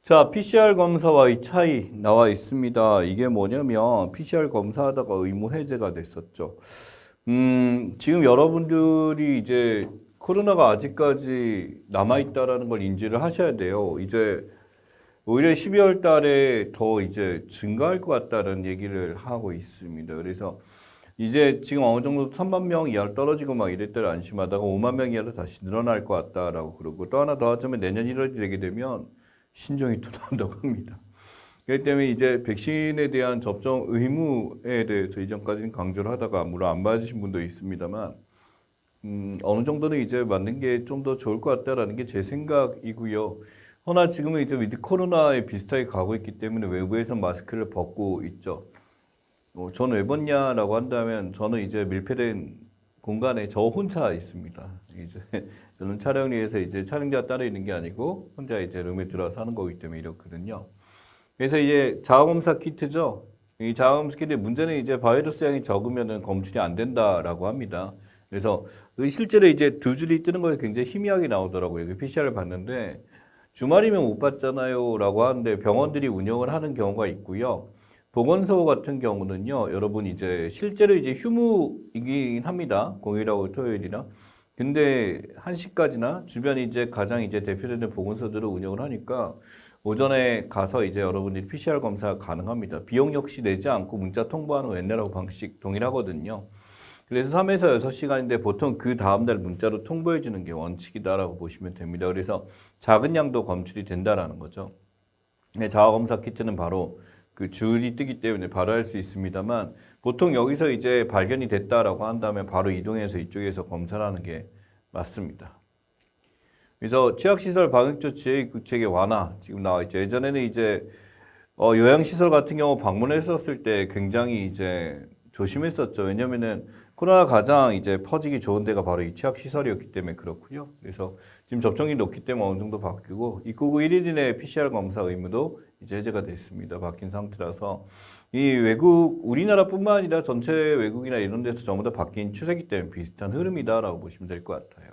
자, PCR 검사와의 차이 나와 있습니다. 이게 뭐냐면 PCR 검사하다가 의무 해제가 됐었죠. 지금 여러분들이 이제 코로나가 아직까지 남아있다라는 걸 인지를 하셔야 돼요. 이제 오히려 12월 달에 더 이제 증가할 것 같다는 얘기를 하고 있습니다. 그래서 이제 지금 어느 정도 3만 명 이하로 떨어지고 막 이럴 때를 안심하다가 5만 명 이하로 다시 늘어날 것 같다라고 그러고 또 하나 더 하자면 내년 1월이 되게 되면 신종이 또 나온다고 합니다. 그렇기 때문에 이제 백신에 대한 접종 의무에 대해서 이전까지는 강조를 하다가 물론 안 맞으신 분도 있습니다만 어느 정도는 이제 맞는 게 좀 더 좋을 것 같다라는 게 제 생각이고요. 허나 지금은 이제 위드 코로나에 비슷하게 가고 있기 때문에 외부에서 마스크를 벗고 있죠. 저는 왜 벗냐라고 한다면 저는 이제 밀폐된 공간에 저 혼자 있습니다. 이제 저는 촬영위에서 이제 촬영자 따로 있는 게 아니고 혼자 이제 룸에 들어와서 하는 거기 때문에 이렇거든요. 그래서 이제 자가검사 키트죠. 이 자가검사 키트의 문제는 이제 바이러스 양이 적으면은 검출이 안 된다라고 합니다. 그래서 실제로 이제 두 줄이 뜨는 거에 굉장히 희미하게 나오더라고요. PCR을 봤는데 주말이면 못 받잖아요라고 하는데 병원들이 운영을 하는 경우가 있고요. 보건소 같은 경우는요, 여러분 이제 실제로 이제 휴무이긴 합니다. 공휴일하고 토요일이나. 근데 1시까지나 주변 이제 가장 이제 대표되는 보건소들을 운영을 하니까 오전에 가서 이제 여러분들이 PCR 검사 가능합니다. 비용 역시 내지 않고 문자 통보하는 거 옛날하고 방식 동일하거든요. 그래서 3에서 6시간인데 보통 그 다음날 문자로 통보해 주는 게 원칙이다라고 보시면 됩니다. 그래서 작은 양도 검출이 된다라는 거죠. 네, 자가검사 키트는 바로 그 줄이 뜨기 때문에 바로 할 수 있습니다만 보통 여기서 이제 발견이 됐다라고 한다면 바로 이동해서 이쪽에서 검사를 하는 게 맞습니다. 그래서 취약시설 방역조치의 구체계 완화 지금 나와 있죠. 예전에는 이제 요양시설 같은 경우 방문했었을 때 굉장히 이제 조심했었죠. 왜냐면은 코로나 가장 이제 퍼지기 좋은 데가 바로 이 취약시설이었기 때문에 그렇고요. 그래서 지금 접종이 높기 때문에 어느 정도 바뀌고 입국 후 1일 이내 PCR 검사 의무도 이제 해제가 됐습니다. 바뀐 상태라서 이 외국 우리나라뿐만 아니라 전체 외국이나 이런 데서 전부 다 바뀐 추세이기 때문에 비슷한 흐름이다라고 보시면 될 것 같아요.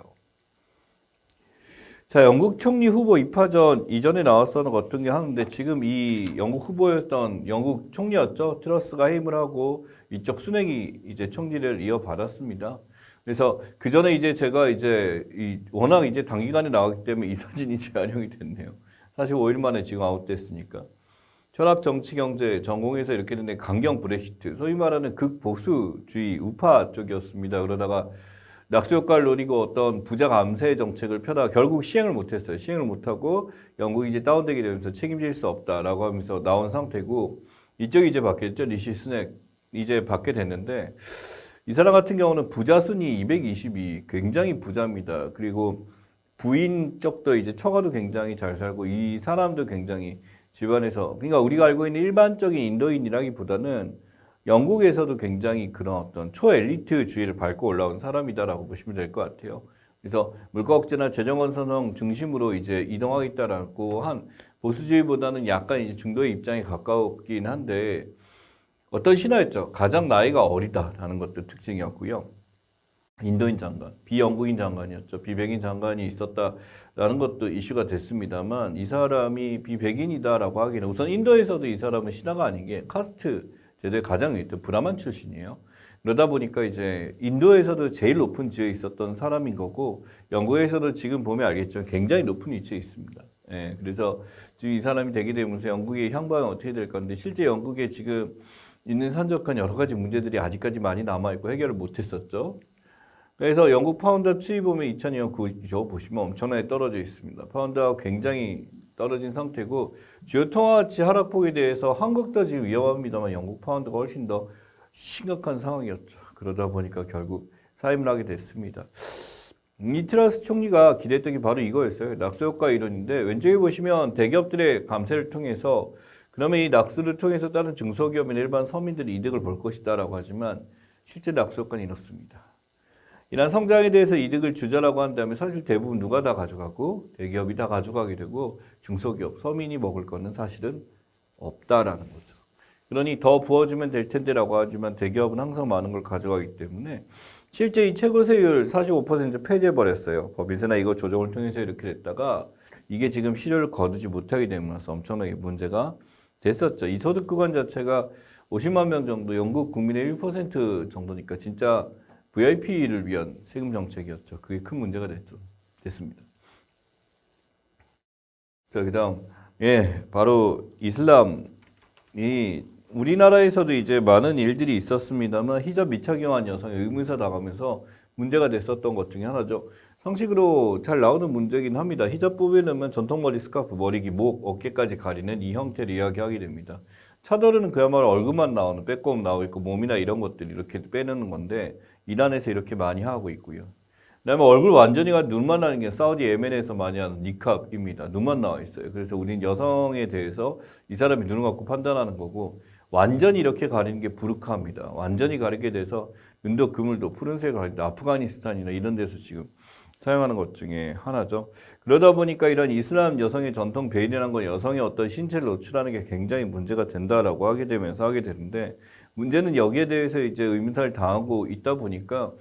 자, 영국 총리 후보 입하전 이전에 나왔었는 어떤 게 하는데 지금 이 영국 후보였던 영국 총리였죠. 트러스가 해임을 하고 이쪽 순행이 이제 총리를 이어받았습니다. 그래서 그 전에 이제 제가 이제 워낙 이제 단기간에 나왔기 때문에 이 사진이 재활용이 됐네요. 사실 5일 만에 지금 아웃됐으니까. 철학, 정치, 경제 전공에서 이렇게 됐는데 강경 브렉시트, 소위 말하는 극보수주의 우파 쪽이었습니다. 그러다가 낙수 효과를 노리고 어떤 부자 감세 정책을 펴다가 결국 시행을 못했어요. 시행을 못하고 영국이 이제 다운되게 되면서 책임질 수 없다라고 하면서 나온 상태고 이쪽이 이제 바뀌었죠. 리시 스넥 이제 받게 됐는데 이 사람 같은 경우는 부자 순위 222 굉장히 부자입니다. 그리고 부인 쪽도 이제 처가도 굉장히 잘 살고 이 사람도 굉장히 집안에서 그러니까 우리가 알고 있는 일반적인 인도인이라기보다는 영국에서도 굉장히 그런 어떤 초엘리트주의를 밟고 올라온 사람이다라고 보시면 될 것 같아요. 그래서 물가 억제나 재정 건전성 중심으로 이제 이동하겠다라고 한 보수주의보다는 약간 이제 중도의 입장에 가까웠긴 한데 어떤 신화였죠. 가장 나이가 어리다라는 것도 특징이었고요. 인도인 장관, 비영국인 장관이었죠. 비백인 장관이 있었다라는 것도 이슈가 됐습니다만 이 사람이 비백인이다라고 하기는 우선 인도에서도 이 사람은 신화가 아닌 게 카스트 제도의 가장 위에 브라만 출신이에요. 그러다 보니까 이제 인도에서도 제일 높은 지위에 있었던 사람인 거고 영국에서도 지금 보면 알겠지만 굉장히 높은 위치에 있습니다. 예, 그래서 지금 이 사람이 되게 되면서 영국의 향방은 어떻게 될 건데 실제 영국에 지금 있는 산적한 여러 가지 문제들이 아직까지 많이 남아있고 해결을 못했었죠. 그래서 영국 파운드 추이 보면 2002년 그저 보시면 엄청나게 떨어져 있습니다. 파운드하고 굉장히 떨어진 상태고 주요 통화가치 하락폭에 대해서 한국도 지금 위험합니다만 영국 파운드가 훨씬 더 심각한 상황이었죠. 그러다 보니까 결국 사임을 하게 됐습니다. 이 트러스 총리가 기대했던 게 바로 이거였어요. 낙수 효과 이론인데 왼쪽에 보시면 대기업들의 감세를 통해서 그러면 이 낙수를 통해서 다른 중소기업이나 일반 서민들이 이득을 볼 것이다라고 하지만 실제 낙수 효과는 이렇습니다. 이러한 성장에 대해서 이득을 주자라고 한다면 사실 대부분 누가 다 가져가고 대기업이 다 가져가게 되고 중소기업, 서민이 먹을 거는 사실은 없다라는 거죠. 그러니 더 부어주면 될 텐데라고 하지만 대기업은 항상 많은 걸 가져가기 때문에 실제 이 최고세율 45% 폐지해버렸어요. 법인세나 이거 조정을 통해서 이렇게 됐다가 이게 지금 실효를 거두지 못하게 되면서 엄청나게 문제가 됐었죠. 이 소득 구간 자체가 50만 명 정도, 영국 국민의 1% 정도니까 진짜 VIP를 위한 세금 정책이었죠. 그게 큰 문제가 됐습니다. 자, 그다음 바로 이슬람이 우리나라에서도 이제 많은 일들이 있었습니다만 히잡 미착용한 여성의 의문사 당하면서 문제가 됐었던 것 중에 하나죠. 상식으로 잘 나오는 문제긴 합니다. 히잡 뽑으려면 전통머리 스카프, 머리기, 목, 어깨까지 가리는 이 형태를 이야기하게 됩니다. 차도르는 그야말로 얼굴만 나오는 빼꼼 나오고 있고 몸이나 이런 것들 이렇게 빼내는 건데 이란에서 이렇게 많이 하고 있고요. 그다음에 얼굴 완전히 가리고 눈만 나는 게 사우디 예멘에서 많이 하는 니캅입니다. 눈만 나와 있어요. 그래서 우리는 여성에 대해서 이 사람이 눈을 갖고 판단하는 거고 완전히 이렇게 가리는 게 부르카입니다. 완전히 가리게 돼서 눈도 그물도 푸른색을 가리다 아프가니스탄이나 이런 데서 지금 사용하는 것 중에 하나죠. 그러다 보니까 이런 이슬람 여성의 전통 베일이라는 건 여성의 어떤 신체를 노출하는 게 굉장히 문제가 된다라고 하게 되면서 하게 되는데 문제는 여기에 대해서 이제 의문사를 당하고 있다 보니까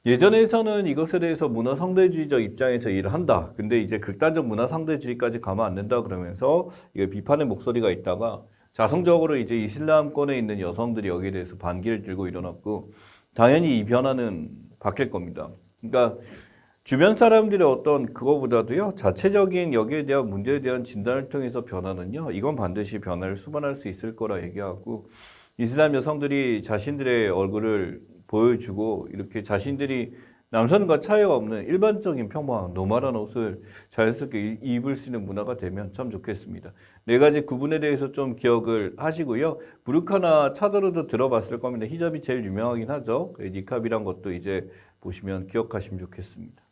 예전에서는 이것에 대해서 문화 상대주의적 입장에서 일을 한다. 근데 이제 극단적 문화 상대주의까지 가면 안 된다 그러면서 이게 비판의 목소리가 있다가 자성적으로 이제 이슬람권에 있는 여성들이 여기에 대해서 반기를 들고 일어났고 당연히 이 변화는 바뀔 겁니다. 그러니까 주변 사람들의 어떤 그거보다도요 자체적인 여기에 대한 문제에 대한 진단을 통해서 변화는요 이건 반드시 변화를 수반할 수 있을 거라 얘기하고 이슬람 여성들이 자신들의 얼굴을 보여주고 이렇게 자신들이 남성과 차이가 없는 일반적인 평범한 노멀한 옷을 자연스럽게 입을 수 있는 문화가 되면 참 좋겠습니다. 네 가지 구분에 대해서 좀 기억을 하시고요. 부르카나 차도르도 들어봤을 겁니다. 히잡이 제일 유명하긴 하죠. 니캅이란 것도 이제 보시면 기억하시면 좋겠습니다.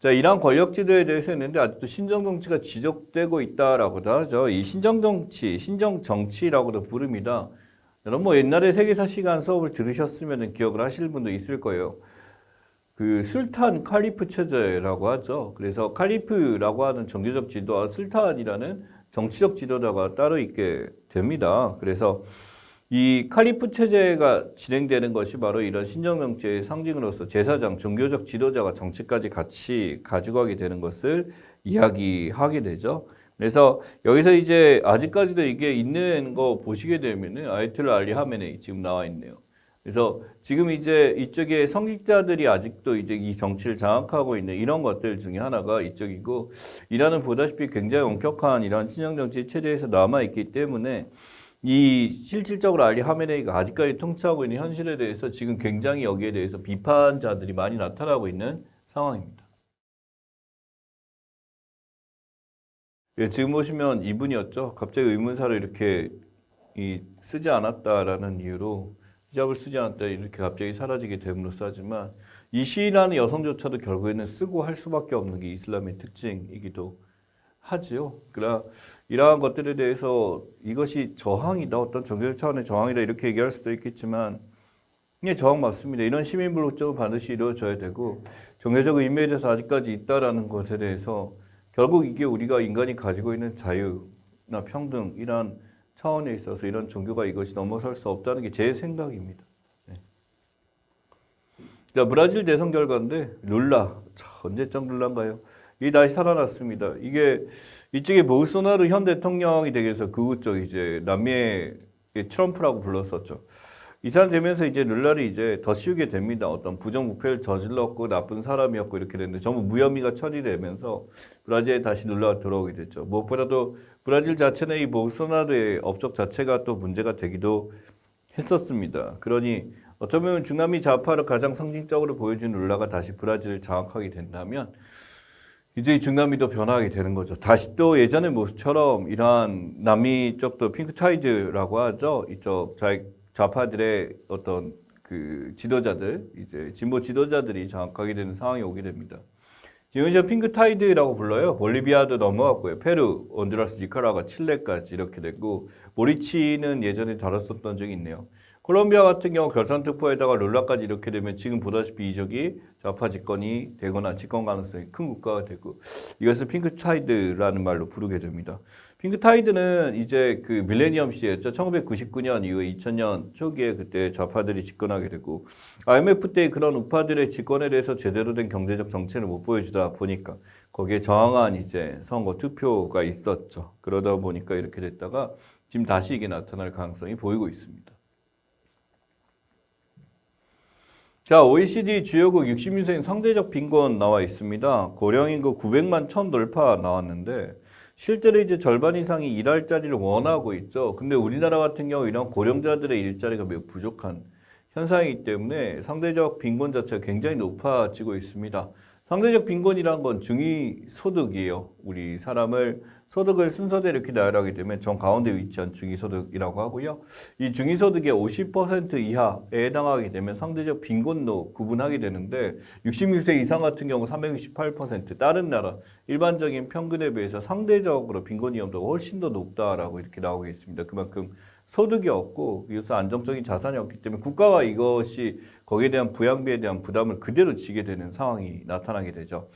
자, 이란 권력 지도에 대해서 했는데 아직도 신정 정치가 지속되고 있다라고도 하죠. 이 신정 정치, 신정 정치라고도 부릅니다. 여러분 뭐 옛날에 세계사 시간 수업을 들으셨으면 기억을 하실 분도 있을 거예요. 그 술탄 칼리프 체제라고 하죠. 그래서 칼리프라고 하는 종교적 지도와 술탄이라는 정치적 지도자가 따로 있게 됩니다. 그래서 이 칼리프 체제가 진행되는 것이 바로 이런 신정정치의 상징으로서 제사장, 종교적 지도자가 정치까지 같이 가지고 가게 되는 것을 이야기하게 되죠. 그래서 여기서 이제 아직까지도 이게 있는 거 보시게 되면은 아이틀라 알리 하메네이 지금 나와 있네요. 그래서 지금 이제 이쪽에 성직자들이 아직도 이제 이 정치를 장악하고 있는 이런 것들 중에 하나가 이쪽이고 이란은 보다시피 굉장히 엄격한 이런 신정정치 체제에서 남아있기 때문에 이 실질적으로 알리 하메네이가 아직까지 통치하고 있는 현실에 대해서 지금 굉장히 여기에 대해서 비판자들이 많이 나타나고 있는 상황입니다. 예, 지금 보시면 이분이었죠. 갑자기 의문사를 이렇게 쓰지 않았다라는 이유로 히잡을 쓰지 않았다 이렇게 갑자기 사라지게 됨으로써 하지만 이 시인하는 여성조차도 결국에는 쓰고 할 수밖에 없는 게 이슬람의 특징이기도 하지요. 그러나 이러한 것들에 대해서 이것이 저항이다, 어떤 종교적 차원의 저항이다 이렇게 얘기할 수도 있겠지만 이게 저항 맞습니다. 이런 시민불복종은 반드시 이루어져야 되고 종교적 의미에 대해서 아직까지 있다라는 것에 대해서 결국 이게 우리가 인간이 가지고 있는 자유나 평등 이런 차원에 있어서 이런 종교가 이것이 넘어설 수 없다는 게 제 생각입니다. 네. 자, 브라질 대선 결과인데 룰라, 언제적 룰라인가요? 이게 다시 살아났습니다. 이게 이쪽에 볼소나루 현 대통령이 되기 위해서 그쪽 이제 남미의 트럼프라고 불렀었죠. 이 사람 되면서 이제 룰라를 이제 더 씌우게 됩니다. 어떤 부정부패를 저질렀고 나쁜 사람이었고 이렇게 됐는데 전부 무혐의가 처리되면서 브라질에 다시 룰라가 들어오게 됐죠. 무엇보다도 브라질 자체는 이 볼소나루의 업적 자체가 또 문제가 되기도 했었습니다. 그러니 어쩌면 중남미 좌파를 가장 상징적으로 보여준 룰라가 다시 브라질을 장악하게 된다면 이제 중남미도 변화하게 되는 거죠. 다시 또 예전의 모습처럼 이러한 남미 쪽도 핑크차이즈라고 하죠. 이쪽 좌파들의 어떤 그 지도자들, 이제 진보 지도자들이 장악하게 되는 상황이 오게 됩니다. 지금 이제 핑크타이드라고 불러요. 볼리비아도 넘어갔고요. 페루, 온두라스, 니카라과, 칠레까지 이렇게 됐고 모리치는 예전에 다뤘었던 적이 있네요. 콜롬비아 같은 경우 결선투표에다가 룰라까지 이렇게 되면 지금 보다시피 이적이 좌파 집권이 되거나 집권 가능성이 큰 국가가 되고 이것을 핑크타이드라는 말로 부르게 됩니다. 핑크타이드는 이제 그 밀레니엄 시였죠. 1999년 이후에 2000년 초기에 그때 좌파들이 집권하게 되고 IMF 때 그런 우파들의 집권에 대해서 제대로 된 경제적 정책을 못 보여주다 보니까 거기에 저항한 이제 선거 투표가 있었죠. 그러다 보니까 이렇게 됐다가 지금 다시 이게 나타날 가능성이 보이고 있습니다. 자, OECD 주요국 60인생 상대적 빈곤 나와 있습니다. 고령인구 900만 천 돌파 나왔는데 실제로 이제 절반 이상이 일할 자리를 원하고 있죠. 근데 우리나라 같은 경우 이런 고령자들의 일자리가 매우 부족한 현상이기 때문에 상대적 빈곤 자체가 굉장히 높아지고 있습니다. 상대적 빈곤이란 건 중위소득이에요. 우리 사람을 소득을 순서대로 이렇게 나열하게 되면 정 가운데 위치한 중위소득이라고 하고요. 이 중위소득의 50% 이하에 해당하게 되면 상대적 빈곤로 구분하게 되는데 66세 이상 같은 경우 368%, 다른 나라 일반적인 평균에 비해서 상대적으로 빈곤 위험도가 훨씬 더 높다라고 이렇게 나오고 있습니다. 그만큼 소득이 없고 이것은 안정적인 자산이 없기 때문에 국가가 이것이 거기에 대한 부양비에 대한 부담을 그대로 지게 되는 상황이 나타나게 되죠.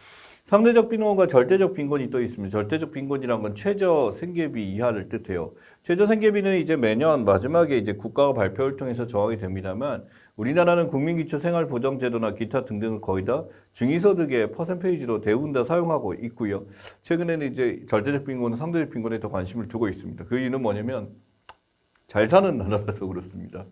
상대적 빈곤과 절대적 빈곤이 또 있습니다. 절대적 빈곤이란 건 최저 생계비 이하를 뜻해요. 최저 생계비는 이제 매년 마지막에 이제 국가가 발표를 통해서 정하게 됩니다만 우리나라는 국민기초생활보장제도나 기타 등등을 거의 다 중위소득의 퍼센테이지로 대부분 다 사용하고 있고요. 최근에는 이제 절대적 빈곤은 상대적 빈곤에 더 관심을 두고 있습니다. 그 이유는 뭐냐면 잘 사는 나라라서 그렇습니다.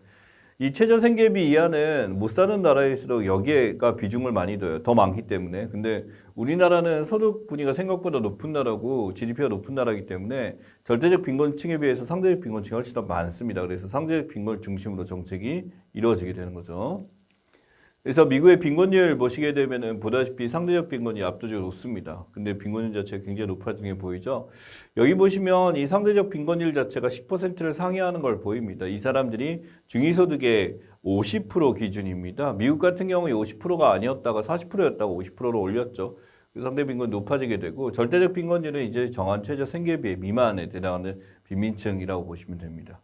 이 최저생계비 이하는 못 사는 나라일수록 여기에가 비중을 많이 둬요. 더 많기 때문에. 근데 우리나라는 소득 분위기가 생각보다 높은 나라고 GDP가 높은 나라이기 때문에 절대적 빈곤층에 비해서 상대적 빈곤층이 훨씬 더 많습니다. 그래서 상대적 빈곤 중심으로 정책이 이루어지게 되는 거죠. 그래서 미국의 빈곤율 보시게 되면은 보다시피 상대적 빈곤이 압도적으로 높습니다. 근데 빈곤율 자체가 굉장히 높아진 게 보이죠? 여기 보시면 이 상대적 빈곤율 자체가 10%를 상회하는 걸 보입니다. 이 사람들이 중위소득의 50% 기준입니다. 미국 같은 경우에 50%가 아니었다가 40%였다가 50%로 올렸죠. 상대 빈곤이 높아지게 되고 절대적 빈곤율은 이제 정한 최저 생계비 미만에 해당하는 빈민층이라고 보시면 됩니다.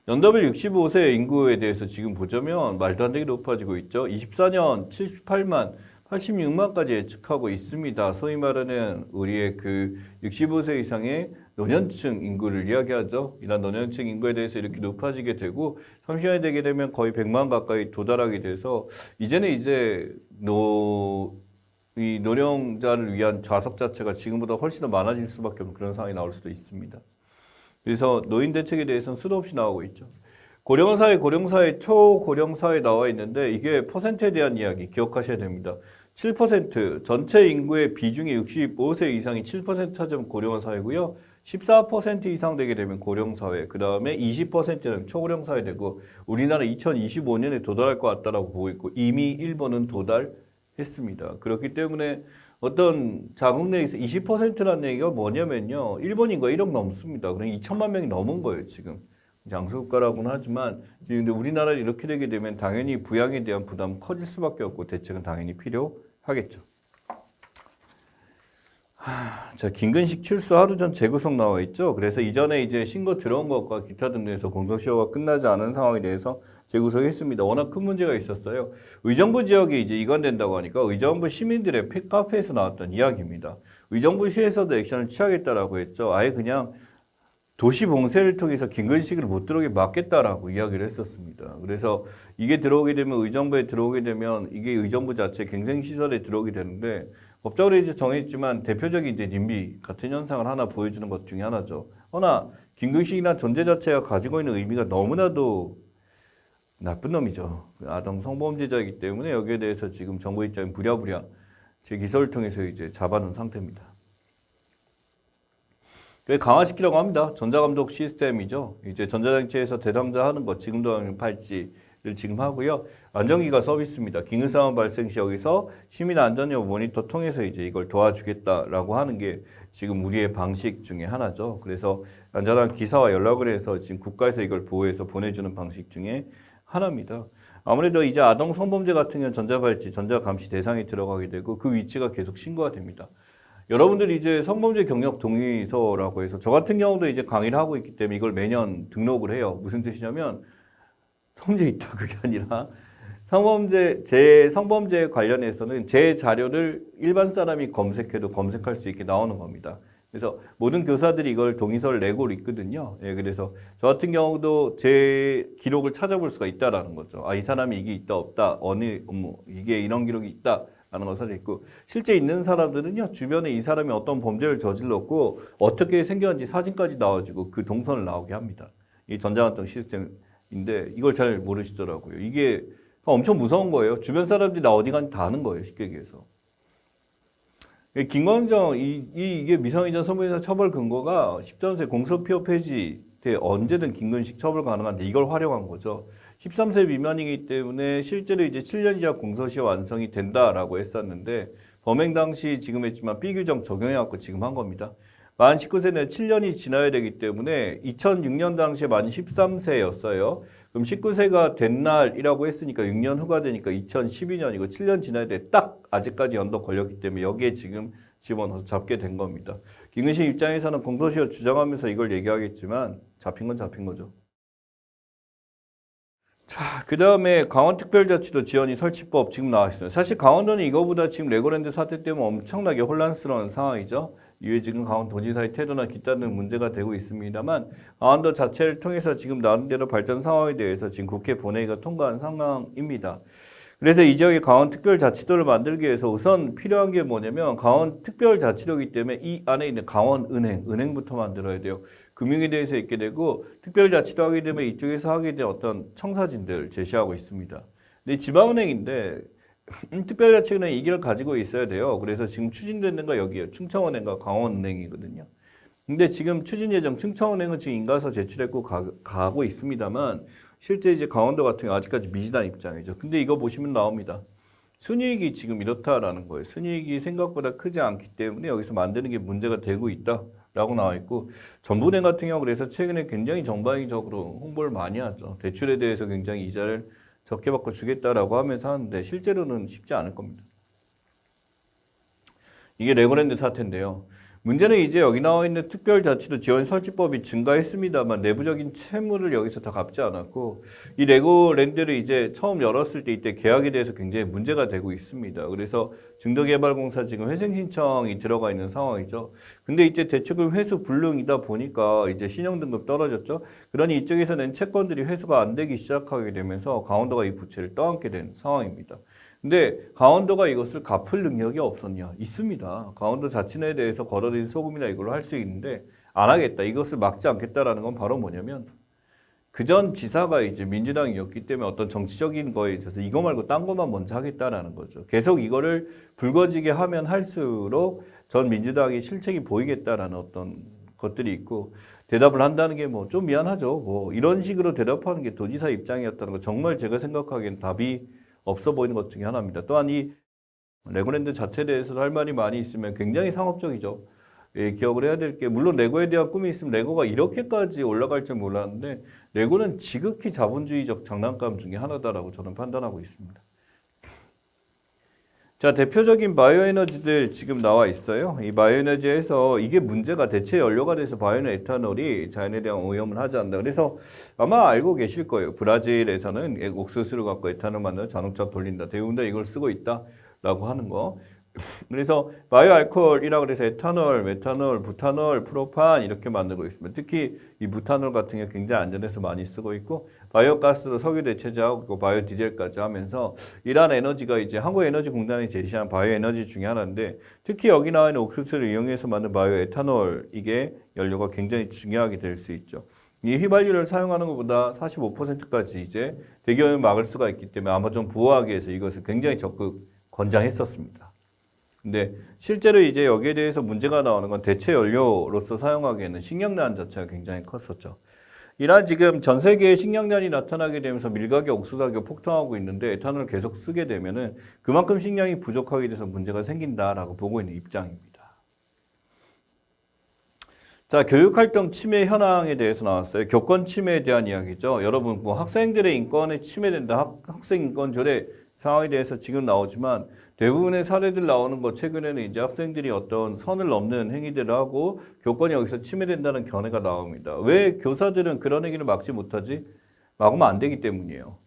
연도별 65세 인구에 대해서 지금 보자면 말도 안 되게 높아지고 있죠. 24년 78만, 86만까지 예측하고 있습니다. 소위 말하는 우리의 그 65세 이상의 노년층 인구를 이야기하죠. 이런 노년층 인구에 대해서 이렇게 높아지게 되고 30년이 되게 되면 거의 100만 가까이 도달하게 돼서 이제는 이제 이 노령자를 위한 좌석 자체가 지금보다 훨씬 더 많아질 수밖에 없는 그런 상황이 나올 수도 있습니다. 그래서 노인 대책에 대해서는 수도 없이 나오고 있죠. 고령사회, 고령사회, 초고령사회 나와 있는데 이게 퍼센트에 대한 이야기 기억하셔야 됩니다. 7% 전체 인구의 비중이 65세 이상이 7% 차지하면 고령사회고요. 14% 이상 되게 되면 고령사회, 그 다음에 20%는 초고령사회 되고 우리나라 2025년에 도달할 것 같다라고 보고 있고 이미 일본은 도달했습니다. 그렇기 때문에 어떤 자국 내에서 20%라는 얘기가 뭐냐면요. 일본 인구가 1억 넘습니다. 그럼 2천만 명이 넘은 거예요, 지금. 장수국가라고는 하지만 지금 우리나라를 이렇게 되게 되면 당연히 부양에 대한 부담은 커질 수밖에 없고 대책은 당연히 필요하겠죠. 자, 김근식 출소 하루 전 재구속 나와 있죠. 그래서 이전에 이제 신고 들어온 것과 기타 등등에서 공소시효가 끝나지 않은 상황에 대해서 재구속했습니다. 워낙 큰 문제가 있었어요. 의정부 지역에 이제 이관된다고 하니까 의정부 시민들의 카페에서 나왔던 이야기입니다. 의정부시에서도 액션을 취하겠다라고 했죠. 아예 그냥 도시 봉쇄를 통해서 김근식을 못 들어오게 막겠다라고 이야기를 했었습니다. 그래서 이게 들어오게 되면 의정부에 들어오게 되면 이게 의정부 자체 갱생시설에 들어오게 되는데 법적으로 이제 정했지만 대표적인 이제 님비 같은 현상을 하나 보여주는 것 중에 하나죠. 허나 김근식이나 존재 자체가 가지고 있는 의미가 너무나도 나쁜 놈이죠. 아동 성범죄자이기 때문에 여기에 대해서 지금 정부 입장은 부랴부랴 재기소를 통해서 이제 잡아놓은 상태입니다. 강화시키려고 합니다. 전자감독 시스템이죠. 이제 전자장치에서 대상자 하는 거 지금도 팔찌를 지금 하고요. 안전기가 서비스입니다. 긴급 상황 발생 시 여기서 시민 안전 여부 모니터 통해서 이제 이걸 도와주겠다라고 하는 게 지금 우리의 방식 중에 하나죠. 그래서 안전한 기사와 연락을 해서 지금 국가에서 이걸 보호해서 보내주는 방식 중에 하나입니다. 아무래도 이제 아동 성범죄 같은 경우는 전자발찌, 전자감시 대상에 들어가게 되고 그 위치가 계속 신고가 됩니다. 여러분들이 이제 성범죄 경력 동의서라고 해서 저 같은 경우도 이제 강의를 하고 있기 때문에 이걸 매년 등록을 해요. 무슨 뜻이냐면 성범죄 있다 그게 아니라 제 성범죄 관련해서는 제 자료를 일반 사람이 검색해도 검색할 수 있게 나오는 겁니다. 그래서 모든 교사들이 이걸 동의서를 내고 있거든요. 예, 그래서 저 같은 경우도 제 기록을 찾아볼 수가 있다라는 거죠. 아, 이 사람이 이게 있다 없다, 이게 이런 기록이 있다라는 것을 있고 실제 있는 사람들은요 주변에 이 사람이 어떤 범죄를 저질렀고 어떻게 생겼는지 사진까지 나와주고 그 동선을 나오게 합니다. 이 전자환경 시스템인데 이걸 잘 모르시더라고요. 이게 엄청 무서운 거예요. 주변 사람들이 나 어디 간지 다 아는 거예요. 쉽게 얘기해서. 김광정 이게 미성년자 성범죄 처벌 근거가 13세 공소시효 폐지 때 언제든 김근식 처벌 가능한데 이걸 활용한 거죠. 13세 미만이기 때문에 실제로 이제 7년 이하 공소시효 완성이 된다라고 했었는데 범행 당시 지금 했지만 비규정 적용해갖고 지금 한 겁니다. 만 19세는 7년이 지나야 되기 때문에 2006년 당시에 만 13세였어요. 그럼 19세가 된 날이라고 했으니까 6년 후가 되니까 2012년이고 7년 지나야 돼. 딱 아직까지 연도 걸렸기 때문에 여기에 지금 집어넣어서 잡게 된 겁니다. 김근식 입장에서는 공소시효 주장하면서 이걸 얘기하겠지만 잡힌 건 잡힌 거죠. 자, 그 다음에 강원특별자치도 지원이 설치법 지금 나와 있어요. 사실 강원도는 이거보다 지금 레고랜드 사태 때문에 엄청나게 혼란스러운 상황이죠. 이후에 지금 강원도지사의 태도나 기타는 문제가 되고 있습니다만 강원도 자체를 통해서 지금 나름대로 발전 상황에 대해서 지금 국회 본회의가 통과한 상황입니다. 그래서 이 지역에 강원특별자치도를 만들기 위해서 우선 필요한 게 뭐냐면 강원특별자치도이기 때문에 이 안에 있는 강원은행부터 만들어야 돼요. 금융에 대해서 있게 되고 특별자치도 하게 되면 이쪽에서 하게 된 어떤 청사진들 제시하고 있습니다. 근데 지방은행인데 특별자치은행 이 길을 가지고 있어야 돼요. 그래서 지금 추진되는 거 여기에요. 충청은행과 강원은행이거든요. 근데 지금 추진 예정 충청은행은 지금 인가서 제출했고 가고 있습니다만 실제 이제 강원도 같은 경우 아직까지 미진한 입장이죠. 근데 이거 보시면 나옵니다. 순이익이 지금 이렇다라는 거예요. 순이익이 생각보다 크지 않기 때문에 여기서 만드는 게 문제가 되고 있다라고 나와 있고 전부은행 같은 경우 그래서 최근에 굉장히 전방위적으로 홍보를 많이 하죠. 대출에 대해서 굉장히 이자를 적게 받고 주겠다라고 하면서 하는데 실제로는 쉽지 않을 겁니다. 이게 레고랜드 사태인데요. 문제는 이제 여기 나와 있는 특별자치도 지원 설치법이 증가했습니다만 내부적인 채무를 여기서 다 갚지 않았고 이 레고랜드를 이제 처음 열었을 때 이때 계약에 대해서 굉장히 문제가 되고 있습니다. 그래서 중도개발공사 지금 회생 신청이 들어가 있는 상황이죠. 근데 이제 대출금 회수 불능이다 보니까 이제 신용등급 떨어졌죠. 그러니 이쪽에서 낸 채권들이 회수가 안 되기 시작하게 되면서 강원도가 이 부채를 떠안게 된 상황입니다. 근데 강원도가 이것을 갚을 능력이 없었냐? 있습니다. 강원도 자치내에 대해서 걸어들인 소금이나 이걸로 할 수 있는데 안 하겠다. 이것을 막지 않겠다라는 건 바로 뭐냐면 그전 지사가 이제 민주당이었기 때문에 어떤 정치적인 거에 있어서 이거 말고 딴 것만 먼저 하겠다라는 거죠. 계속 이거를 불거지게 하면 할수록 전 민주당이 실책이 보이겠다라는 어떤 것들이 있고 대답을 한다는 게 뭐 좀 미안하죠. 뭐 이런 식으로 대답하는 게 도지사 입장이었다는 거 정말 제가 생각하기엔 답이 없어 보이는 것 중에 하나입니다. 또한 이 레고랜드 자체에 대해서도 할 말이 많이 있으면 굉장히 상업적이죠. 예, 기억을 해야 될 게 물론 레고에 대한 꿈이 있으면 레고가 이렇게까지 올라갈 줄 몰랐는데 레고는 지극히 자본주의적 장난감 중에 하나다라고 저는 판단하고 있습니다. 자, 대표적인 바이오에너지들 지금 나와 있어요. 이 바이오에너지에서 이게 문제가 대체 연료가 돼서 바이오에탄올이 자연에 대한 오염을 하지 않는다. 그래서 아마 알고 계실 거예요. 브라질에서는 옥수수를 갖고 에탄올 만들어 자동차 돌린다. 대부분 다 이걸 쓰고 있다라고 하는 거. 그래서 바이오알코올이라고 해서 에탄올, 메탄올, 부탄올, 프로판 이렇게 만들고 있습니다. 특히 이 부탄올 같은 게 굉장히 안전해서 많이 쓰고 있고 바이오가스로 석유 대체제하고 바이오 디젤까지 하면서 이러한 에너지가 이제 한국에너지공단이 제시한 바이오에너지 중에 하나인데 특히 여기 나와 있는 옥수수를 이용해서 만든 바이오에탄올 이게 연료가 굉장히 중요하게 될 수 있죠. 이 휘발유를 사용하는 것보다 45%까지 이제 대기오염을 막을 수가 있기 때문에 아마 좀 보호하기 위해서 이것을 굉장히 적극 권장했었습니다. 근데 실제로 이제 여기에 대해서 문제가 나오는 건 대체 연료로서 사용하기에는 식량난 자체가 굉장히 컸었죠. 이러한 지금 전 세계에 식량난이 나타나게 되면서 밀가격, 옥수수 가격 폭등하고 있는데 에탄올을 계속 쓰게 되면은 그만큼 식량이 부족하게 돼서 문제가 생긴다라고 보고 있는 입장입니다. 자, 교육활동 침해 현황에 대해서 나왔어요. 교권 침해에 대한 이야기죠. 여러분, 뭐 학생들의 인권에 침해된다, 학생 인권 조례 상황에 대해서 지금 나오지만 대부분의 사례들 나오는 거 최근에는 이제 학생들이 어떤 선을 넘는 행위들을 하고 교권이 여기서 침해된다는 견해가 나옵니다. 왜 교사들은 그런 행위를 막지 못하지? 막으면 안 되기 때문이에요.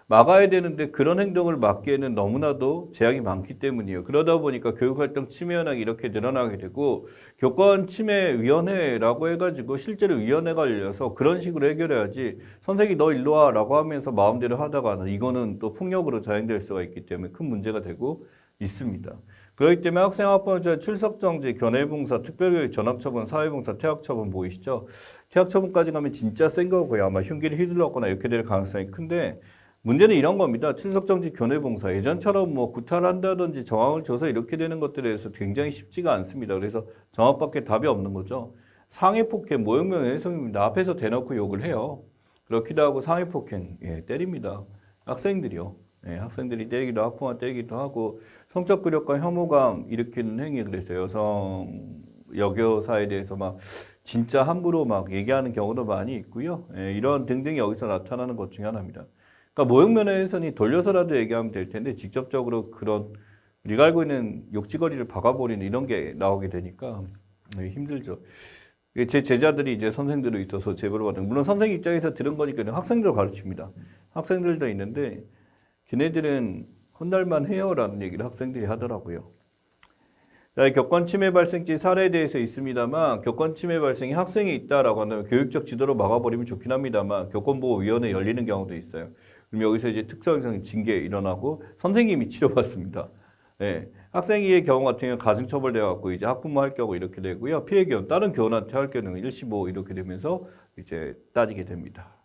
막아야 되는데 그런 행동을 막기에는 너무나도 제약이 많기 때문이에요. 그러다 보니까 교육활동 침해 현황이 이렇게 늘어나게 되고 교권 침해 위원회라고 해가지고 실제로 위원회가 열려서 그런 식으로 해결해야지 선생님 너 일로 와라고 하면서 마음대로 하다가는 이거는 또 폭력으로 자행될 수가 있기 때문에 큰 문제가 되고 있습니다. 그렇기 때문에 학생학부모자 출석정지, 견해봉사, 특별교육, 전학처분, 사회봉사, 퇴학처분 보이시죠? 퇴학처분까지 가면 진짜 센 거고요. 아마 흉기를 휘둘렀거나 이렇게 될 가능성이 큰데 문제는 이런 겁니다. 출석정지, 견해봉사 예전처럼 뭐 구타한다든지 정황을 줘서 이렇게 되는 것들에 대해서 굉장히 쉽지가 않습니다. 그래서 정황밖에 답이 없는 거죠. 상해폭행, 모욕명예훼손입니다. 앞에서 대놓고 욕을 해요. 그렇기도 하고 상해폭행, 때립니다. 학생들이요. 학생들이 때리기도 하고 학부모가 때리기도 하고 성적 굴욕과 혐오감 일으키는 행위 그래서 여성 여교사에 대해서 막 진짜 함부로 막 얘기하는 경우도 많이 있고요. 이런 등등이 여기서 나타나는 것 중에 하나입니다. 그러니까 모욕면허훼손이 돌려서라도 얘기하면 될 텐데 직접적으로 그런 우리가 알고 있는 욕지거리를 박아버리는 이런 게 나오게 되니까 힘들죠. 제 제자들이 이제 선생들이 있어서 제보를 받은 물론 선생 입장에서 들은 거니까 학생들 가르칩니다. 학생들도 있는데 걔네들은 혼날만 해요라는 얘기를 학생들이 하더라고요. 자, 교권 침해 발생지 사례에 대해서 있습니다만 교권 침해 발생이 학생이 있다라고 한다면 교육적 지도로 막아버리면 좋긴 합니다만 교권보호위원회 열리는 경우도 있어요. 그럼 여기서 이제 특성상 징계 일어나고 선생님이 치료받습니다. 학생의 경우 같은 경우는 가중처벌돼 갖고 이제 학부모 할 경우 이렇게 되고요. 피해 경우 다른 교원한테 할 경우는 일시보호 이렇게 되면서 이제 따지게 됩니다.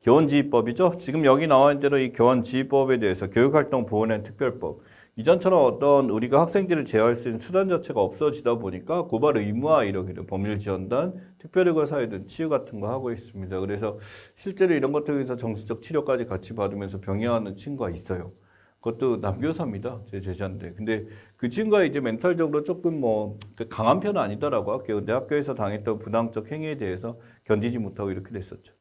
교원지휘법이죠. 지금 여기 나와 있는 대로 이 교원지휘법에 대해서 교육활동 보호는 특별법. 이전처럼 어떤 우리가 학생들을 제어할 수 있는 수단 자체가 없어지다 보니까 고발 의무화 이렇게 법률지원단, 특별의과사회든 치유 같은 거 하고 있습니다. 그래서 실제로 이런 것들에 대해서 정신적 치료까지 같이 받으면서 병행하는 친구가 있어요. 그것도 남교사입니다. 제 제자인데. 근데 그 친구가 이제 멘탈적으로 조금 뭐 강한 편은 아니더라고 학교. 근데 학교에서 당했던 부당적 행위에 대해서 견디지 못하고 이렇게 됐었죠.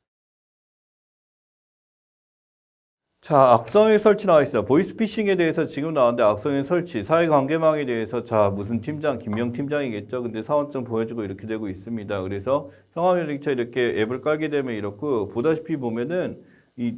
자, 악성의 설치 나와 있어요. 보이스피싱에 대해서 지금 나왔는데 악성의 설치, 사회관계망에 대해서 자 무슨 팀장, 김명 팀장이겠죠. 근데 사원증 보여주고 이렇게 되고 있습니다. 그래서 성함연락처 이렇게 앱을 깔게 되면 이렇고 보다시피 보면은 이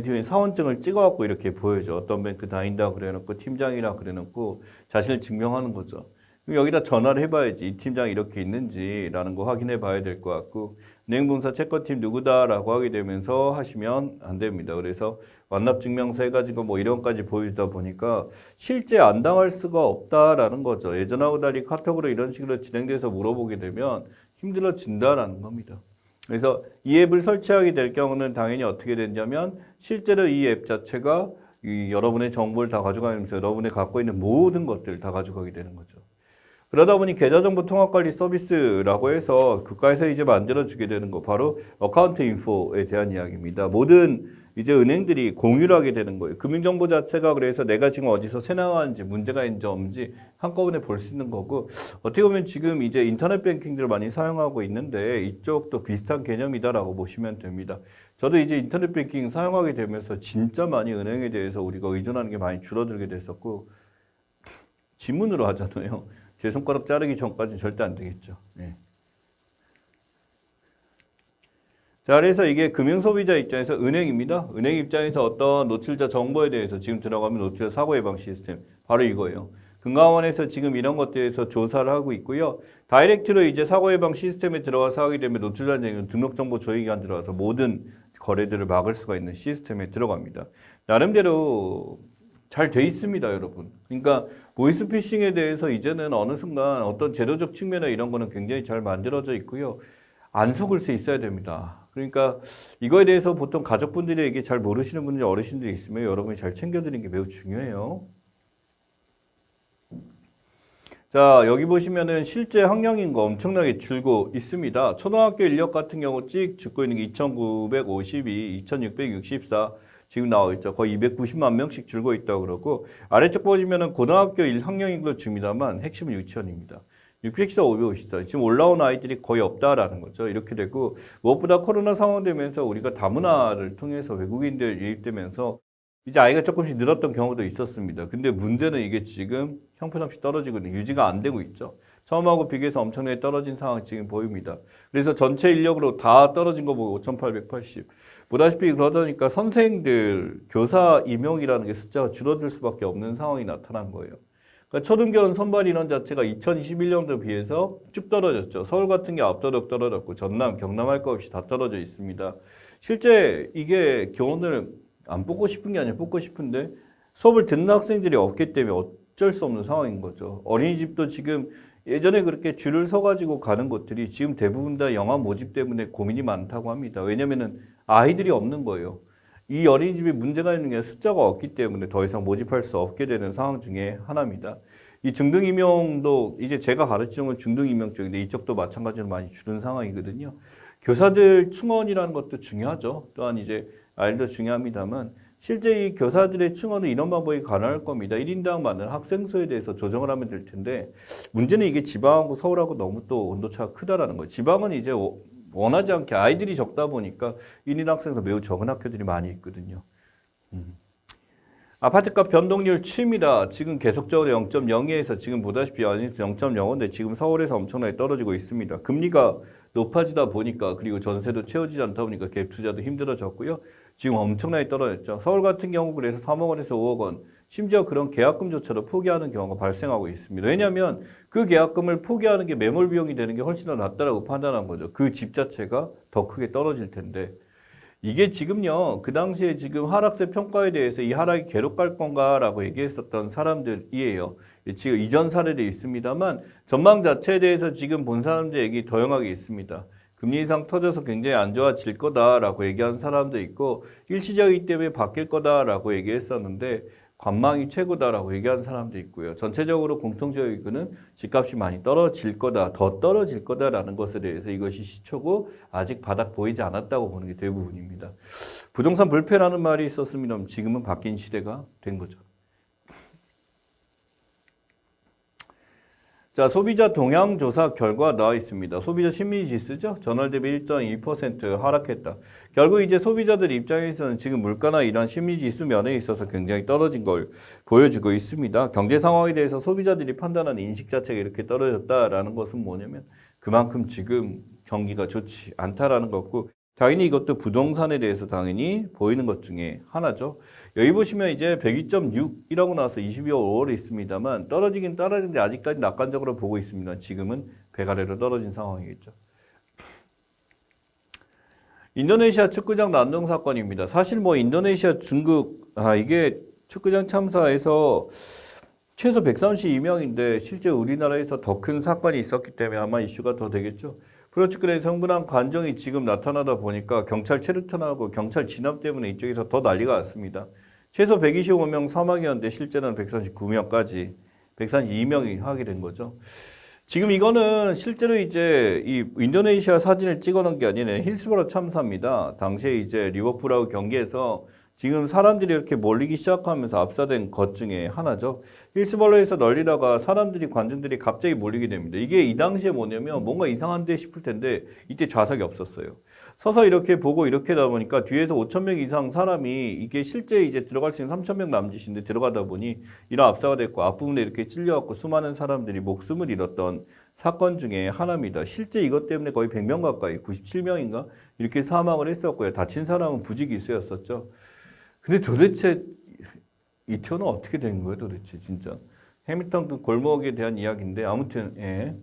지금 사원증을 찍어갖고 이렇게 보여줘. 어떤 뱅크 다닌다 그래놓고 팀장이라 그래놓고 자신을 증명하는 거죠. 그럼 여기다 전화를 해봐야지 이 팀장이 이렇게 있는지라는 거 확인해 봐야 될 것 같고 은행봉사 채권팀 누구다라고 하게 되면서 하시면 안 됩니다. 그래서 완납증명서 해가지고 뭐 이런까지 보여주다 보니까 실제 안 당할 수가 없다라는 거죠. 예전하고 달리 카톡으로 이런 식으로 진행돼서 물어보게 되면 힘들어진다라는 겁니다. 그래서 이 앱을 설치하게 될 경우는 당연히 어떻게 되냐면 실제로 이 앱 자체가 이 여러분의 정보를 다 가져가면서 여러분이 갖고 있는 모든 것들을 다 가져가게 되는 거죠. 그러다 보니 계좌정보 통합관리 서비스라고 해서 국가에서 이제 만들어주게 되는 거 바로 어카운트 인포에 대한 이야기입니다. 모든 이제 은행들이 공유를 하게 되는 거예요. 금융정보 자체가 그래서 내가 지금 어디서 새 나가는지 문제가 있는지 없는지 한꺼번에 볼 수 있는 거고 어떻게 보면 지금 이제 인터넷 뱅킹들을 많이 사용하고 있는데 이쪽도 비슷한 개념이다라고 보시면 됩니다. 저도 이제 인터넷 뱅킹 사용하게 되면서 진짜 많이 은행에 대해서 우리가 의존하는 게 많이 줄어들게 됐었고 지문으로 하잖아요. 제 손가락 자르기 전까지 절대 안 되겠죠. 자, 그래서 이게 금융소비자 입장에서 은행입니다. 은행 입장에서 어떤 노출자 정보에 대해서 지금 들어가면 노출자 사고 예방 시스템 바로 이거예요. 금감원에서 지금 이런 것들에 대해서 조사를 하고 있고요. 다이렉트로 이제 사고 예방 시스템에 들어가서 하게 되면 노출자 등록정보 조회기관 들어가서 모든 거래들을 막을 수가 있는 시스템에 들어갑니다. 나름대로 잘 돼 있습니다, 여러분. 그러니까 보이스피싱에 대해서 이제는 어느 순간 어떤 제도적 측면에 이런 거는 굉장히 잘 만들어져 있고요. 안 속을 수 있어야 됩니다. 그러니까 이거에 대해서 보통 가족분들에게 잘 모르시는 분들, 어르신들이 있으면 여러분이 잘 챙겨드리는 게 매우 중요해요. 자, 여기 보시면은 실제 학령인거 엄청나게 줄고 있습니다. 초등학교 인력 같은 경우 찍 죽고 있는 게 2,952, 2,664 지금 나와 있죠. 거의 290만 명씩 줄고 있다고 그러고 아래쪽 보시면은 고등학교 1학년인도 줍니다만 핵심은 유치원입니다. 614, 554 지금 올라온 아이들이 거의 없다라는 거죠. 이렇게 되고 무엇보다 코로나 상황 되면서 우리가 다문화를 통해서 외국인들 유입되면서 이제 아이가 조금씩 늘었던 경우도 있었습니다. 근데 문제는 이게 지금 형편없이 떨어지고 유지가 안 되고 있죠. 처음하고 비교해서 엄청나게 떨어진 상황 지금 보입니다. 그래서 전체 인력으로 다 떨어진 거 보고 5,880. 보다시피 그러다니까 선생님들, 교사 임용이라는 게 숫자가 줄어들 수밖에 없는 상황이 나타난 거예요. 그러니까 초등교원 선발 인원 자체가 2021년도에 비해서 쭉 떨어졌죠. 서울 같은 게 압도적 떨어졌고 전남, 경남 할 거 없이 다 떨어져 있습니다. 실제 이게 교원을 안 뽑고 싶은 게 아니라 뽑고 싶은데 수업을 듣는 학생들이 없기 때문에 어쩔 수 없는 상황인 거죠. 어린이집도 지금 예전에 그렇게 줄을 서가지고 가는 곳들이 지금 대부분 다 영아 모집 때문에 고민이 많다고 합니다. 왜냐면은 아이들이 없는 거예요. 이 어린이집이 문제가 있는 게 숫자가 없기 때문에 더 이상 모집할 수 없게 되는 상황 중에 하나입니다. 이 중등 임용도 이제 제가 가르치는 건 중등 임용 쪽인데 이쪽도 마찬가지로 많이 줄은 상황이거든요. 교사들 충원이라는 것도 중요하죠. 또한 이제 아이들도 중요합니다만 실제 이 교사들의 충원은 이런 방법이 가능할 겁니다. 1인당 많은 학생 수에 대해서 조정을 하면 될 텐데 문제는 이게 지방하고 서울하고 너무 또 온도차가 크다라는 거예요. 지방은 이제 원하지 않게 아이들이 적다 보니까 1인 학생수 매우 적은 학교들이 많이 있거든요. 아파트값 변동률 취입니다. 지금 계속적으로 0.02에서 지금 보다시피 0.05인데 지금 서울에서 엄청나게 떨어지고 있습니다. 금리가 높아지다 보니까 그리고 전세도 채워지지 않다 보니까 갭 투자도 힘들어졌고요. 지금 엄청나게 떨어졌죠. 서울 같은 경우 그래서 3억 원에서 5억 원 심지어 그런 계약금조차도 포기하는 경우가 발생하고 있습니다. 왜냐하면 그 계약금을 포기하는 게 매몰 비용이 되는 게 훨씬 더 낫다라고 판단한 거죠. 그 집 자체가 더 크게 떨어질 텐데 이게 지금요, 그 당시에 지금 하락세 평가에 대해서 이 하락이 계속 갈 건가라고 얘기했었던 사람들이에요. 지금 이전 사례도 있습니다만 전망 자체에 대해서 지금 본 사람들 얘기 도용하게 있습니다. 금리 인상 터져서 굉장히 안 좋아질 거다라고 얘기한 사람도 있고 일시적이기 때문에 바뀔 거다라고 얘기했었는데 관망이 최고다라고 얘기한 사람도 있고요. 전체적으로 공통적인 의견은 집값이 많이 떨어질 거다, 더 떨어질 거다라는 것에 대해서 이것이 시초고 아직 바닥 보이지 않았다고 보는 게 대부분입니다. 부동산 불패라는 말이 있었습니다. 지금은 바뀐 시대가 된 거죠. 자, 소비자 동향 조사 결과 나와 있습니다. 소비자 심리 지수죠. 전월 대비 1.2% 하락했다. 결국 이제 소비자들 입장에서는 지금 물가나 이런 심리 지수 면에 있어서 굉장히 떨어진 걸 보여주고 있습니다. 경제 상황에 대해서 소비자들이 판단하는 인식 자체가 이렇게 떨어졌다라는 것은 뭐냐면 그만큼 지금 경기가 좋지 않다라는 거고 당연히 이것도 부동산에 대해서 당연히 보이는 것 중에 하나죠. 여기 보시면 이제 102.6이라고 나와서 22월 5월에 있습니다만 떨어지긴 떨어지는데 아직까지 낙관적으로 보고 있습니다. 지금은 100 아래로 떨어진 상황이겠죠. 인도네시아 축구장 난동 사건입니다. 사실 뭐 인도네시아 중국 이게 축구장 참사에서 최소 132명인데 실제 우리나라에서 더 큰 사건이 있었기 때문에 아마 이슈가 더 되겠죠. 프로축구의 성분한 관정이 지금 나타나다 보니까 경찰 체류탄하고 경찰 진압 때문에 이쪽에서 더 난리가 났습니다. 최소 125명 사망이었는데 실제는 139명까지 132명이 하게 된 거죠. 지금 이거는 실제로 이제 이 인도네시아 사진을 찍어놓은 게 아니라 힐스버러 참사입니다. 당시에 이제 리버풀하고 경기에서 지금 사람들이 이렇게 몰리기 시작하면서 압사된 것 중에 하나죠. 힐스버러에서 널리다가 사람들이 관중들이 갑자기 몰리게 됩니다. 이게 이 당시에 뭐냐면 뭔가 이상한데 싶을 텐데 이때 좌석이 없었어요. 서서 이렇게 보고 이렇게 하다 보니까 뒤에서 5,000명 이상 사람이 이게 실제 이제 들어갈 수 있는 3,000명 남짓인데 들어가다 보니 이런 압사가 됐고 앞부분에 이렇게 찔려갖고 수많은 사람들이 목숨을 잃었던 사건 중에 하나입니다. 실제 이것 때문에 거의 100명 가까이 97명인가 이렇게 사망을 했었고요. 다친 사람은 부지기수였었죠. 근데 도대체 이태원은 어떻게 된 거예요, 도대체 진짜? 해밀턴 그 골목에 대한 이야기인데 아무튼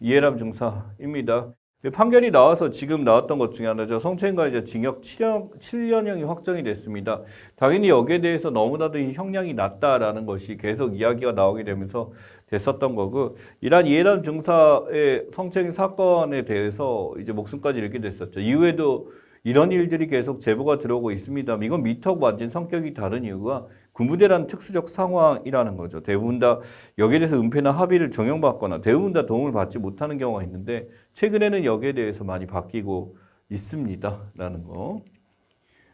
이해람 중사입니다. 판결이 나와서 지금 나왔던 것 중에 하나죠. 성추행과 이제 징역 7년형이 확정이 됐습니다. 당연히 여기에 대해서 너무나도 이 형량이 낮다라는 것이 계속 이야기가 나오게 되면서 됐었던 거고 이러한 이해람 중사의 성추행 사건에 대해서 이제 목숨까지 잃게 됐었죠. 이후에도 이런 일들이 계속 제보가 들어오고 있습니다. 이건 미터하고 완전 성격이 다른 이유가 군부대라는 특수적 상황이라는 거죠. 대부분 다 여기에 대해서 은폐나 합의를 종용받거나 대부분 다 도움을 받지 못하는 경우가 있는데 최근에는 여기에 대해서 많이 바뀌고 있습니다. 라는 거.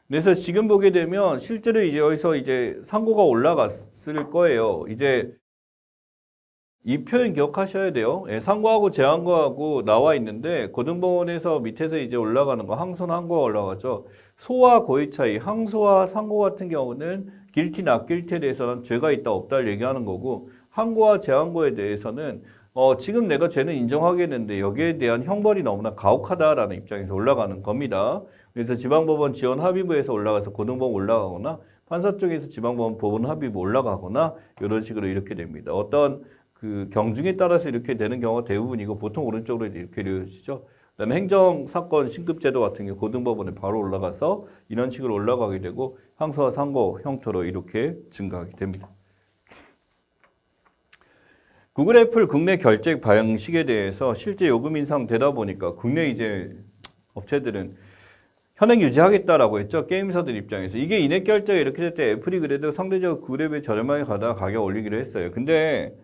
그래서 지금 보게 되면 실제로 이제 여기서 이제 상고가 올라갔을 거예요. 이제 이 표현 기억하셔야 돼요. 예, 상고하고 제한고하고 나와 있는데 고등법원에서 밑에서 이제 올라가는 거 항소는 항고가 올라가죠. 소와 고의 차이, 항소와 상고 같은 경우는 guilty, not guilty에 대해서는 죄가 있다 없다를 얘기하는 거고 항고와 제한고에 대해서는 지금 내가 죄는 인정하겠는데 여기에 대한 형벌이 너무나 가혹하다라는 입장에서 올라가는 겁니다. 그래서 지방법원 지원 합의부에서 올라가서 고등법원 올라가거나 판사 쪽에서 지방법원 법원 합의부 올라가거나 이런 식으로 이렇게 됩니다. 어떤 그 경중에 따라서 이렇게 되는 경우가 대부분이고 보통 오른쪽으로 이렇게 이루어지죠. 그다음에 행정사건 신급제도 같은 경우 고등법원에 바로 올라가서 이런 식으로 올라가게 되고 항소와 상고 형태로 이렇게 증가하게 됩니다. 구글 애플 국내 결제 방식에 대해서 실제 요금 인상 되다 보니까 국내 이제 업체들은 현행 유지하겠다라고 했죠. 게임사들 입장에서. 이게 인액 결제가 이렇게 될 때 애플이 그래도 상대적으로 구글에 비해 저렴하게 가다가 가격 올리기로 했어요. 근데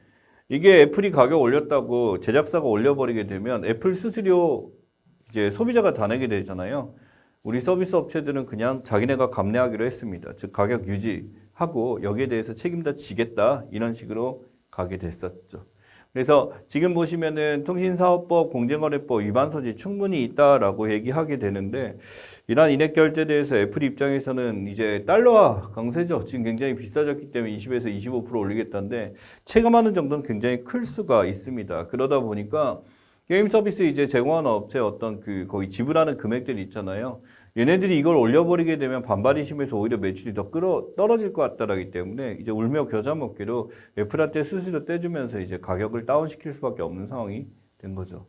이게 애플이 가격 올렸다고 제작사가 올려버리게 되면 애플 수수료 이제 소비자가 다 내게 되잖아요. 우리 서비스 업체들은 그냥 자기네가 감내하기로 했습니다. 즉 가격 유지하고 여기에 대해서 책임 다 지겠다 이런 식으로 가게 됐었죠. 그래서 지금 보시면은 통신사업법, 공정거래법 위반 소지 충분히 있다라고 얘기하게 되는데 이러한 인액 결제에 대해서 애플 입장에서는 이제 달러화 강세죠. 지금 굉장히 비싸졌기 때문에 20에서 25% 올리겠다는데 체감하는 정도는 굉장히 클 수가 있습니다. 그러다 보니까 게임 서비스 이제 제공하는 업체 어떤 그 거기 지불하는 금액들이 있잖아요. 얘네들이 이걸 올려버리게 되면 반발이 심해서 오히려 매출이 더 떨어질 것 같다라기 때문에 이제 울며 겨자 먹기로 애플한테 수수료 떼주면서 이제 가격을 다운시킬 수밖에 없는 상황이 된 거죠.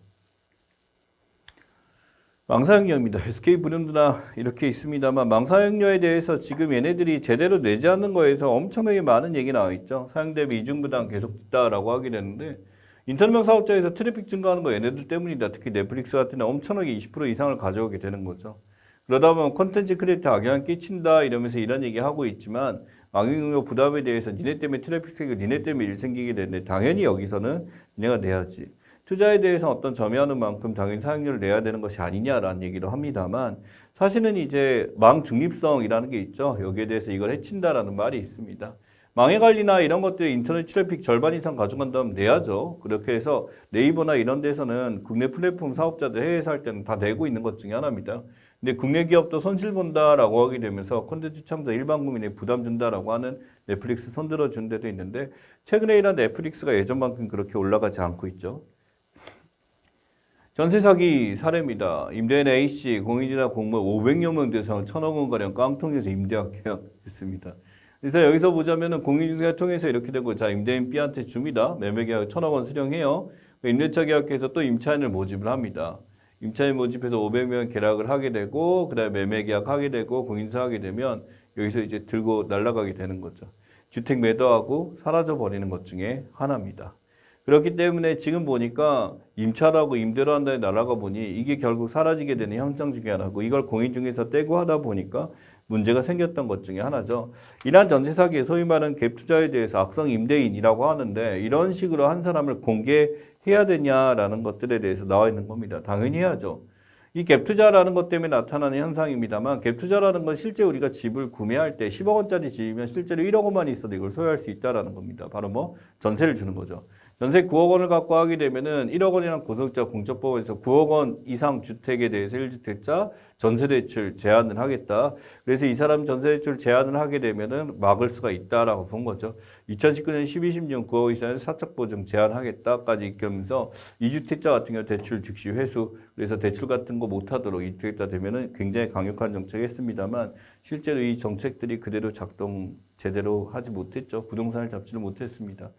망사용료입니다. SK 브랜드나 이렇게 있습니다만 망사용료에 대해서 지금 얘네들이 제대로 내지 않는 거에서 엄청나게 많은 얘기 나와 있죠. 사용 대비 이중부담 계속됐다라고 하게 되는데 인터넷 사업자에서 트래픽 증가하는 거 얘네들 때문이다. 특히 넷플릭스 같은 데 엄청나게 20% 이상을 가져오게 되는 거죠. 그러다 보면 콘텐츠 크리에이터 악영향 끼친다 이러면서 이런 얘기 하고 있지만 망용료 부담에 대해서 니네 때문에 트래픽 생기고 니네 때문에 일 생기게 되는데 당연히 여기서는 니네가 내야지. 투자에 대해서 어떤 점유하는 만큼 당연히 사용료를 내야 되는 것이 아니냐라는 얘기도 합니다만 사실은 이제 망 중립성이라는 게 있죠. 여기에 대해서 이걸 해친다라는 말이 있습니다. 망해 관리나 이런 것들이 인터넷 트래픽 절반 이상 가져간다면 내야죠. 그렇게 해서 네이버나 이런 데서는 국내 플랫폼 사업자들 해외에서 할 때는 다 내고 있는 것 중에 하나입니다. 근데 국내 기업도 손실 본다라고 하게 되면서 콘텐츠 창자 일반 국민에 부담 준다라고 하는 넷플릭스 손들어 준 데도 있는데 최근에 이런 넷플릭스가 예전만큼 그렇게 올라가지 않고 있죠. 전세 사기 사례입니다. 임대인 A씨 공인이나 공무원 500여 명 대상 1,000억 원가량 깡통에서 임대학 계약했습니다. 그래서 여기서 보자면은 공인중개사 통해서 이렇게 되고 자 임대인 B한테 줍니다. 매매계약 1,000억 원 수령해요. 임대차 계약해서 또 임차인을 모집을 합니다. 임차인 모집해서 500명 계약을 하게 되고 그다음에 매매 계약하게 되고 공인사 하게 되면 여기서 이제 들고 날아가게 되는 거죠. 주택 매도하고 사라져 버리는 것 중에 하나입니다. 그렇기 때문에 지금 보니까 임차라고 임대로 한다에 날아가 보니 이게 결국 사라지게 되는 현상 중에 하나고 이걸 공인중개사 떼고 하다 보니까 문제가 생겼던 것 중에 하나죠. 이러한 전세 사기의 소위 말하는 갭 투자에 대해서 악성 임대인이라고 하는데 이런 식으로 한 사람을 공개해야 되냐라는 것들에 대해서 나와 있는 겁니다. 당연히 해야죠. 이 갭 투자라는 것 때문에 나타나는 현상입니다만 갭 투자라는 건 실제 우리가 집을 구매할 때 10억 원짜리 집이면 실제로 1억 원만 있어도 이걸 소유할 수 있다라는 겁니다. 바로 뭐 전세를 주는 거죠. 전세 9억 원을 갖고 하게 되면은 1억 원이란 고소득자 공적법에서 9억 원 이상 주택에 대해서 1주택자 전세 대출 제한을 하겠다. 그래서 이 사람 전세 대출 제한을 하게 되면은 막을 수가 있다라고 본 거죠. 2019년 12, 16 9억 이상의 사적 보증 제한하겠다까지 있으면서 2주택자 같은 경우 대출 즉시 회수. 그래서 대출 같은 거 못하도록 2주택자 되면은 굉장히 강력한 정책했습니다만 실제로 이 정책들이 그대로 작동 제대로 하지 못했죠. 부동산을 잡지를 못했습니다.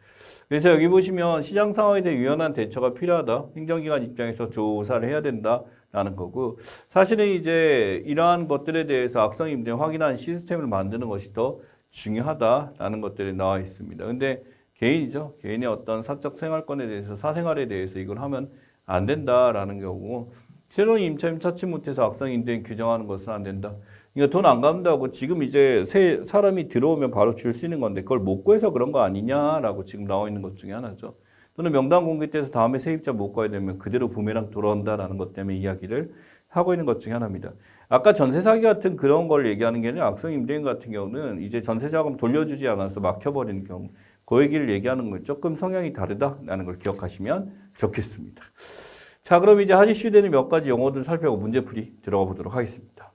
그래서 여기 보시면 시장 상황에 대해 유연한 대처가 필요하다. 행정기관 입장에서 조사를 해야 된다라는 거고 사실은 이제 이러한 것들에 대해서 악성 임대 확인하는 시스템을 만드는 것이 더 중요하다라는 것들이 나와 있습니다. 근데 개인이죠. 개인의 어떤 사적 생활권에 대해서 사생활에 대해서 이걸 하면 안 된다라는 경우고 새로운 임차인 찾지 못해서 악성 임대인 규정하는 것은 안 된다. 그러니까 돈 안 갚는다고 지금 이제 새 사람이 들어오면 바로 줄 수 있는 건데 그걸 못 구해서 그런 거 아니냐라고 지금 나와 있는 것 중에 하나죠. 또는 명단 공개 때에서 다음에 세입자 못 가야 되면 그대로 부메랑 돌아온다라는 것 때문에 이야기를 하고 있는 것 중에 하나입니다. 아까 전세 사기 같은 그런 걸 얘기하는 게 아니라 악성 임대인 같은 경우는 이제 전세 자금 돌려주지 않아서 막혀버리는 경우 그 얘기를 얘기하는 건 조금 성향이 다르다라는 걸 기억하시면 좋겠습니다. 자, 그럼 이제 한 이슈 되는 몇 가지 용어들 살펴보고 문제풀이 들어가 보도록 하겠습니다.